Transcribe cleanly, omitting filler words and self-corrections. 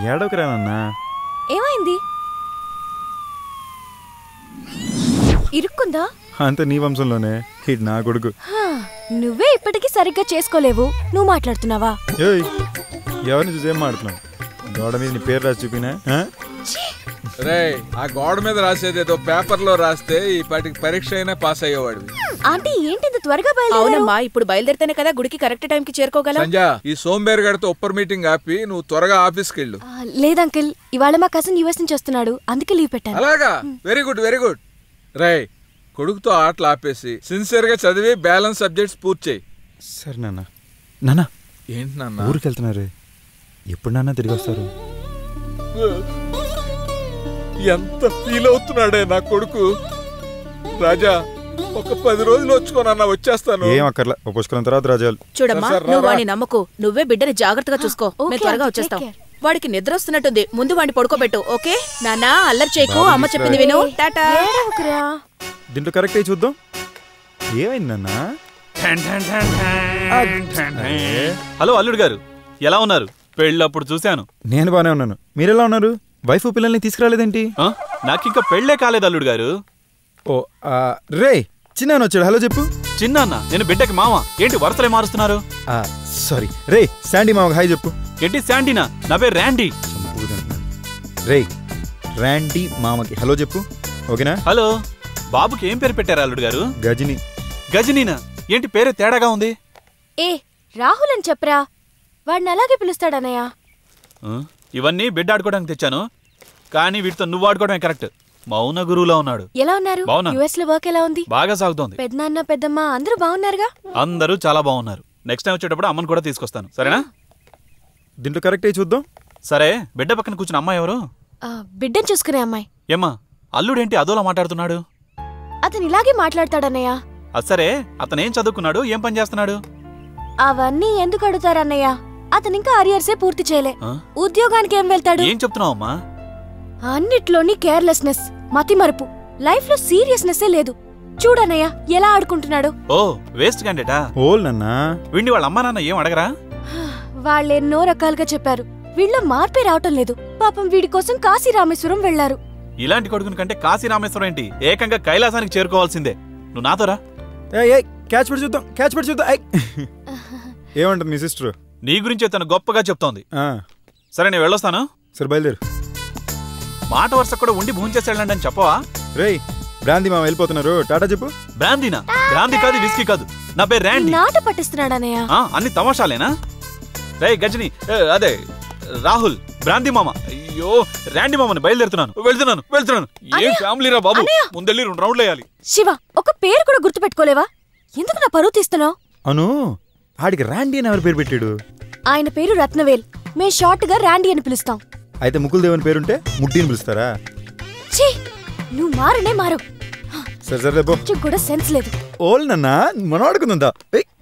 ఏడవకురా నాన్న. ఏమైంది? ఇరుక్కుందా? అంత నీ వంశంలోనే. ఇది నా కొడుకు. నువ్వే ఇప్పటికీ సరిగ్గా చేసుకోలేవు, నువ్వు మాట్లాడుతున్నావా? ఏయ్, ఎవరిని చూసి ఏం మాట్లాడుతున్నావు? గోడ మీద నీ పేరు రాసి చూపినా? రే, ఆ గోడ మీద రాసేదేదో పేపర్ లో రాస్తే ఈ పాటికి పరీక్ష అయినా పాస్ అయ్యేవాడివి. ఆంటీ ఏంటి త్వరగా బయలుదేరు? అవునమ్మా, ఇప్పుడు బయలుదేరితేనే కదా గుడికి కరెక్ట్ టైం కి చేరుకోగలం. సంజ, ఈ సోంబేర్ గడితో ఉప్పర్ మీటింగ్ ఆపి నువ్వు త్వరగా ఆఫీస్కి వెళ్ళు. లేదు అంకిల్, ఇవాళ మా కజిన్ యుఎస్ నుంచి వస్తున్నాడు, అందుకే లీవ్ పెట్టాను. అలాగా? Very good very good. రే, కొడుకుతో ఆటలు ఆపేసి సిన్సియర్ గా చదివి బ్యాలెన్స్ సబ్జెక్ట్స్ పూర్తి చేయి. సరే నాన్న. నాన్న ఏంటి నాన్న? ఊరికి వెళ్తున్నారు, ఎప్పుడు నాన్న తిరిగి వస్తారు? ఎంత ఫీల్ అవుతున్నాడే నా కొడుకు. రాజా, ఒక 10 రోజులు వచ్చుకోనన్నా, వచ్చేస్తాను. ఏం అక్కర్లా, ఒక పుష్కరం తర్వాత రాజాలు. చూడమ్మా, నువ్వు వాడిని నమ్మకు, నువ్వే బిడ్డని జాగ్రత్తగా చూసుకో. మేము త్వరగా వచ్చేస్తాం. వాడికి నిద్ర వస్తున్నట్టుంది, ముందు వాడిని పడుకోబెట్టు. ఓకే నాన్నా, అల్లరి చేయకు, అమ్మ చెప్పింది విను. టాటా. దీంట్లో కరెక్ట్ అయ్యి చూద్దాం. ఏమైంది నాన్న? హలో అల్లుడు గారు, ఎలా ఉన్నారు? పెళ్ళప్పుడు చూశాను. నేను బానే ఉన్నాను, మీరెలా ఉన్నారు? వైఫ్ పిల్లల్ని తీసుకురాలేదేంటి? నాకింకా పెళ్లే కాలేదు అల్లుడు గారు. ఓ రే, చిన్న వచ్చాడు, హలో చెప్పు. చిన్న నేను బిడ్డకి మామ. ఏంటి వరుసలే మారుస్తున్నారు? సారీ రే, శాండీ మామకి హాయ్ చెప్పు. ఏంటి శాండీనా? నా పేరు ర్యాండీ. రే, ర్యాండీ మామకి హలో చెప్పు, ఓకేనా? హలో. బాబుకి ఏం పేరు పెట్టారు అల్లుడు గారు? గజని. గజనీనా? ఏంటి పేరు తేడాగా ఉంది? ఏ రాహుల్ అని చెప్పరా, వాడిని అలాగే పిలుస్తాడన్నయ్య. ఇవన్నీ బిడ్డ ఆడుకోవడానికి తెచ్చాను, కానీ వీటితో నువ్వు ఆడుకోవడమే కరెక్ట్. మౌన గురువులా ఉన్నాడు. ఎలా ఉన్నారు? యుఎస్ లో వర్క్ ఎలా ఉంది? బాగా సాగుతోంది. పెద్దనాన్న పెద్దమ్మ అందరూ బాగున్నారుగా? అందరూ చాలా బాగున్నారు. నెక్స్ట్ టైం వచ్చేటప్పుడు అమ్మని కూడా తీసుకొస్తాను, సరేనా? దీంట్లో కరెక్ట్ అయ్యి చూద్దాం. సరే, బిడ్డ పక్కన కూర్చున్న అమ్మాయి ఎవరు? బిడ్డను చూసుకునే అమ్మాయి. ఏమ్మా, అల్లుడేంటి అదోలా మాట్లాడుతున్నాడు? అతను ఇలాగే మాట్లాడతాడన్నయ్య. సరే, అతనేం చదువుకున్నాడు, ఏం పని చేస్తున్నాడు? అవన్నీ ఎందుకు అడుగుతారన్నయ్య? అతను ఇంకా అరియర్సే పూర్తి చేయలే, ఉద్యోగానికి ఏం వెళ్తాడు? ఏం చెప్తున్నావు అమ్మా? అన్నిట్లోని కేర్లెస్నెస్, మతిమరుపు, లైఫ్ లో సీరియస్నెస్ లేదు. చూడన్నయ్య ఎలా ఆడుకుంటున్నాడు. ఓ వేస్ట్ క్యాండిడేటా? ఓల్ నన్నా. వీడిని వాళ్ళ అమ్మా నాన్న ఏం అడగరా? వాళ్ళెన్నో రకాలుగా చెప్పారు, వీళ్ళ మార్పే రావటం లేదు. పాపం వీడి కోసం కాశీ రామేశ్వరం వెళ్లారు. ఇలాంటి కొడుకుని కంటే కాశీ రామేశ్వరం ఏంటి, ఏకంగా కైలాసానికి చేరుకోవాల్సిందే. నువ్వు నాతోరా. క్యాచ్ పడి చూద్దాం, క్యాచ్ పడి చూద్దాం. ఏమంటుంది మీ సిస్టర్? నీ గురించే తను గొప్పగా చెప్తోంది. సరే, నేను వెళ్ళొస్తాను. సరే బయలుదేరు. మాట వరుస కూడా ఉండి భూంచేసి వెళ్ళండి అని చెప్పవా? రేయ్, బ్రాందీ మామ వెళ్ళిపోతున్నారు, టాటా చెప్పు. బ్రాందీనా? బ్రాందీ కాదు, విస్కీ కాదు, నా పేరు ర్యాండీ. నాట పట్టిస్తున్నాడన్నయ్య. అన్ని తమాషాలేనా? రే గజని, అదే రాహుల్, బ్రాందీ మామ. అయ్యో, ర్యాండీ మామని బయలుదేరుతున్నాను, వెళ్తున్నాను. ఏం ఫ్యామిలీ రా బాబు, ముందెళ్ళి 2 రౌండ్లు వేయాలి. శివ, ఒక పేరు కూడా గుర్తు పెట్టుకోలేవా? ఎందుకు నా పరువు తీస్తున్నావు? అను, ఆడికి ర్యాండీ అని ఎవరు పేరు పెట్టాడు? ఆయన పేరు రత్నవేల్, మే షార్ట్ గా ర్యాండీ అని పిలుస్తాం. అయితే ముకుల్ దేవన్ పేరుంటే ముడ్డీని పిలుస్తారా? ఛీ, నువ్వు మారనే మారు. సరే సరే, కూడా సెన్స్ లేదు. ఓల్ నన్నా, మనం ఆడుకుందా?